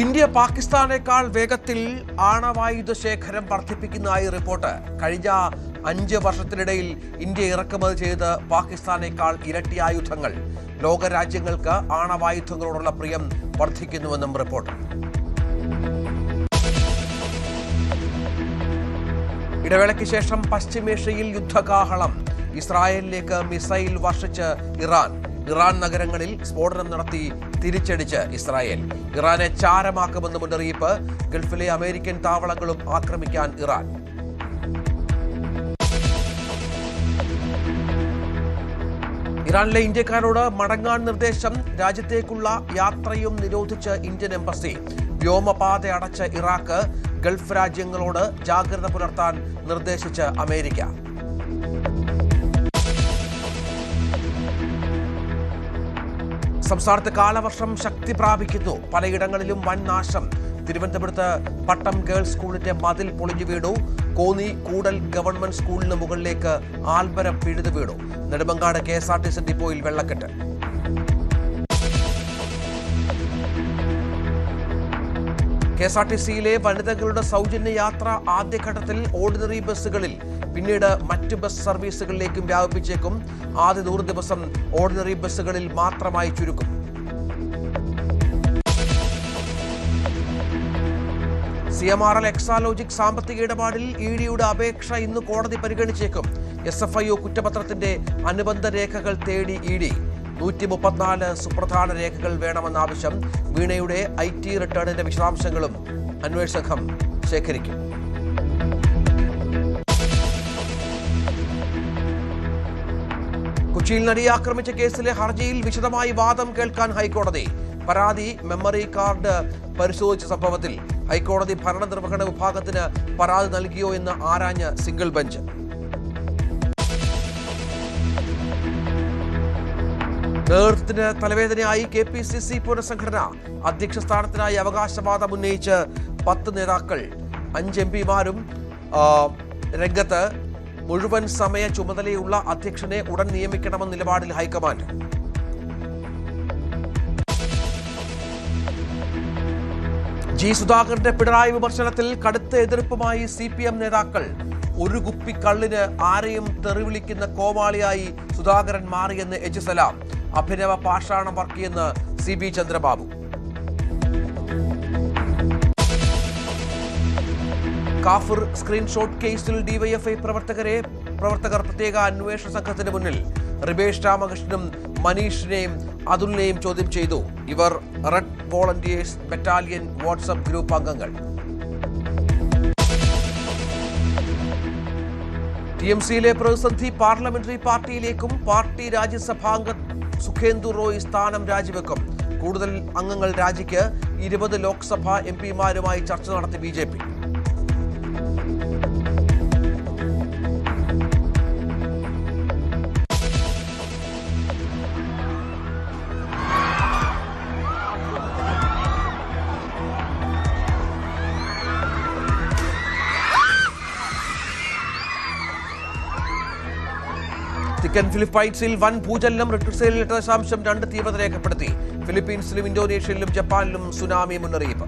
India പാകിസ്ഥാനേക്കാൾ വേഗത്തിൽ ആണവായുധ ശേഖരം വർദ്ധിപ്പിക്കുന്നതായി report. കഴിഞ്ഞ 5 വർഷത്തിനിടയിൽ ഇന്ത്യ ഇറക്കുമതി ചെയ്ത് പാകിസ്ഥാനേക്കാൾ ഇരട്ടി ആയുധങ്ങൾ. ലോകരാജ്യങ്ങൾക്ക് ആണവായുധങ്ങളോടുള്ള പ്രിയം വർദ്ധിക്കുന്നുവെന്നും റിപ്പോർട്ട്. ഇടവേളയ്ക്ക് ശേഷം പശ്ചിമേഷ്യയിൽ യുദ്ധകാഹളം. ഇസ്രായേലിലേക്ക് മിസൈൽ വർഷിച്ച് ഇറാൻ നഗരങ്ങളിൽ സ്ഫോടനം നടത്തി തിരിച്ചടിച്ച് ഇസ്രായേൽ. ഇറാനെ ചാരമാക്കുമെന്ന് മുന്നറിയിപ്പ്. ഗൾഫിലെ അമേരിക്കൻ താവളങ്ങളും ആക്രമിക്കാൻ ഇറാൻ. ഇറാനിലെ ഇന്ത്യക്കാരോട് മടങ്ങാൻ നിർദ്ദേശം. രാജ്യത്തേക്കുള്ള യാത്രയും നിരോധിച്ച് ഇന്ത്യൻ എംബസി. വ്യോമപാത അടച്ച ഇറാഖ്. ഗൾഫ് രാജ്യങ്ങളോട് ജാഗ്രത പുലർത്താൻ നിർദ്ദേശിച്ച് അമേരിക്ക. സംസ്ഥാനത്ത് കാലവർഷം ശക്തി പ്രാപിക്കുന്നു. പലയിടങ്ങളിലും വൻ നാശം. തിരുവനന്തപുരത്ത് പട്ടം ഗേൾസ് സ്കൂളിന്റെ മതിൽ പൊളിഞ്ഞു വീണു. കോന്നി കൂടൽ ഗവൺമെന്റ് സ്കൂളിന് മുകളിലേക്ക് ആൽമരം പിഴുതു വീണു. നെടുമങ്ങാട് KSRTC ഡിപ്പോയിൽ വെള്ളക്കെട്ട്. KSRTCയിലെ വനിതകളുടെ സൗജന്യ യാത്ര ആദ്യഘട്ടത്തിൽ ഓർഡിനറി ബസ്സുകളിൽ, പിന്നീട് മറ്റ് ബസ് സർവീസുകളിലേക്കും വ്യാപിപ്പിച്ചേക്കും. ആദ്യ 100 ദിവസം ഓർഡിനറി ബസ്സുകളിൽ മാത്രമായി ചുരുക്കും. CMRL എക്സാലോജിക് സാമ്പത്തിക ഇടപാടിൽ EDയുടെ അപേക്ഷ ഇന്ന് കോടതി പരിഗണിച്ചേക്കും. SFIO കുറ്റപത്രത്തിന്റെ അനുബന്ധ രേഖകൾ തേടി ED. 134 സുപ്രധാന രേഖകൾ വേണമെന്ന ആവശ്യം. വീണയുടെ IT റിട്ടേണിന്റെ വിശദാംശങ്ങളും അന്വേഷണ സംഘം ശേഖരിക്കും. കൊച്ചിയിൽ നടിയെ ആക്രമിച്ച കേസിലെ ഹർജിയിൽ വിശദമായി വാദം കേൾക്കാൻ ഹൈക്കോടതി. പരാതി മെമ്മറി കാർഡ് പരിശോധിച്ച സംഭവത്തിൽ ഹൈക്കോടതി ഭരണനിർവഹണ വിഭാഗത്തിന് പരാതി നൽകിയോ എന്ന് ആരാഞ്ഞ് സിംഗിൾ ബെഞ്ച്. നേതൃത്വത്തിന് തലവേദനയായി KPCC പുനഃസംഘടന. അധ്യക്ഷ സ്ഥാനത്തിനായി അവകാശവാദം ഉന്നയിച്ച് 10 നേതാക്കൾ. 5 MPമാരും രംഗത്ത്. മുഴുവൻ സമയ ചുമതലയുള്ള അധ്യക്ഷനെ ഉടൻ നിയമിക്കണമെന്ന നിലപാടിൽ ഹൈക്കമാൻഡ്. സുധാകരന്റെ പിണറായി വിമർശനത്തിൽ കടുത്ത എതിർപ്പുമായി CPM നേതാക്കൾ. ഒരു കുപ്പി കള്ളിന് ആരെയും തെറിവിളിക്കുന്ന കോമാളിയായി സുധാകരൻ മാറിയെന്ന് സലാം. അഭിനവ പാഷാണം വർക്കിയെന്ന് CB ചന്ദ്രബാബു. കാഫിർ സ്ക്രീൻഷോട്ട് കേസിൽ DYFI പ്രവർത്തകർ പ്രത്യേക അന്വേഷണ സംഘത്തിന് മുന്നിൽ. റിബേഷ് രാമകൃഷ്ണനും മനീഷിനെയും അതുലിനെയും ചോദ്യം ചെയ്തു. ഇവർ red volunteers battalion WhatsApp group അംഗങ്ങൾ. TMCയിലെ പ്രതിസന്ധി പാർലമെന്ററി പാർട്ടിയിലേക്കും. പാർട്ടി രാജ്യസഭാംഗം സുഖേന്ദു റോയ് സ്ഥാനം രാജിവെക്കും. കൂടുതൽ അംഗങ്ങൾ രാജിക്ക്. 20 ലോക്സഭാ MPമാരുമായി ചർച്ച നടത്തി BJP. തെക്കൻ ഫിലിപ്പൈൻസിൽ വൻ ഭൂചലനം. റിക്ടർ സ്കെയിലിൽ 8.2 തീവ്രത രേഖപ്പെടുത്തി. ഫിലിപ്പീൻസിലും ഇന്തോനേഷ്യയിലും ജപ്പാനിലും സുനാമി മുന്നറിയിപ്പ്.